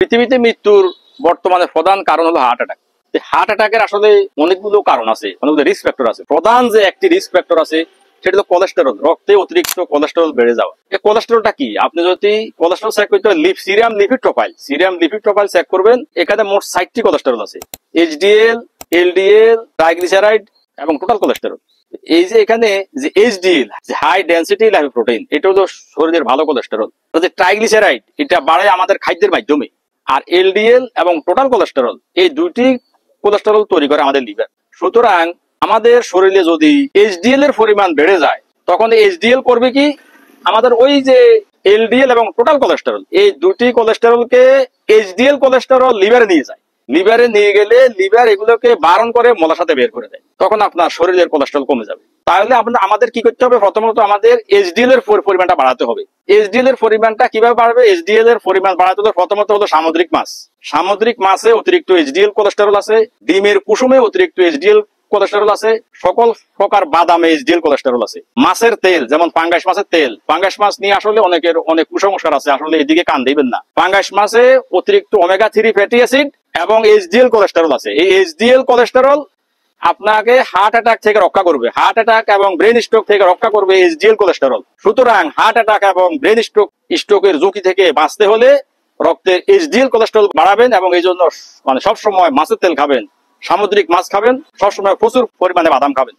পৃথিবীতে মৃত্যুর বর্তমানে প্রধান কারণ হলো হার্ট অ্যাটাক। হার্ট অ্যাটাকের আসলে অনেকগুলো কারণ আছে, অনেকগুলো রিস্ক ফ্যাক্টর আছে। প্রধান যে একটি রিস্ক ফ্যাক্টর আছে সেটা হলো কোলেস্টেরল, রক্তে অতিরিক্ত কোলেস্টেরল বেড়ে যাওয়া। এই কোলেস্টেরলটা কি, আপনি যদি কোলেস্টেরল চেক করতে হয় সিরিয়াম লিপিড প্রোফাইল চেক করবেন। এখানে মোট 60টি কোলেস্টেরল আছে, এইচডিএল, এলডিএল, ট্রাইগ্লিসারাইড এবং টোটাল কোলেস্টেরল। এই যে এখানে যে এইচডিএল, হাই ডেন্সিটি লাইপোপ্রোটিন, এটা হলো শরীরের ভালো কোলেস্টেরল। যে ট্রাইগ্লিসারাইড, এটা বাড়ে আমাদের খাদ্যের মাধ্যমে। আর এলডিএল এবং টোটাল কোলেস্টেরল, এই দুটি কোলেস্টেরল তৈরি করে আমাদের লিভার। সুতরাং আমাদের শরীরে যদি এইচডিএল এর পরিমাণ বেড়ে যায়, তখন এইচডিএল করবে কি, আমাদের ওই যে এলডিএল এবং টোটাল কোলেস্টেরল, এই দুটি কোলেস্টেরলকে এইচডিএল কোলেস্টেরল লিভারে নিয়ে যায়। লিভারে নিয়ে গেলে লিভার এগুলোকে বারণ করে মলার সাথে বের করে দেয়, তখন আপনার শরীরের কোলেস্টেরল কমে যাবে। তাহলে আমাদের কি করতে হবে, প্রথমত আমাদের এইচডিএল এর পরিমাণটা বাড়াতে হবে। এইচডিএল এর পরিমাণটা কিভাবে বাড়বে, এইচডিএল এর পরিমাণ বাড়াতে হলে প্রথমত হলো সামুদ্রিক মাছ। সামুদ্রিক মাছে অতিরিক্ত এইচডিএল কোলেস্টেরল আছে, ডিমের কুসুমে অতিরিক্ত এইচডিএল কোলেস্টেরল আছে, সকল প্রকার বাদামে এইচডিএল কোলেস্টেরল আছে। মাছের তেল, যেমন পাঙ্গাস মাছের তেল, পাঙ্গাস মাছ নিয়ে আসলে অনেকের অনেক কুসংস্কার আছে, আসলে এদিকে কান দিবেন না। পাঙ্গাস মাছে অতিরিক্ত ওমেগা 3 ফ্যাটি অ্যাসিড এবং এইচডিএল কোলেস্টেরল আছে। এই এইচডিএল কোলেস্টেরল আপনাকে হার্ট অ্যাটাক থেকে রক্ষা করবে, হার্ট অ্যাটাক এবং ব্রেন স্ট্রোক থেকে রক্ষা করবে এইচডিএল কোলেস্টেরল। সুতরাং হার্ট অ্যাটাক এবং ব্রেন স্ট্রোকের ঝুঁকি থেকে বাঁচতে হলে রক্তে এইচডিএল কোলেস্টেরল বাড়াবেন, এবং এই জন্য সবসময় মাছের তেল খাবেন, সামুদ্রিক মাছ খাবেন, সবসময় প্রচুর পরিমাণে বাদাম খাবেন।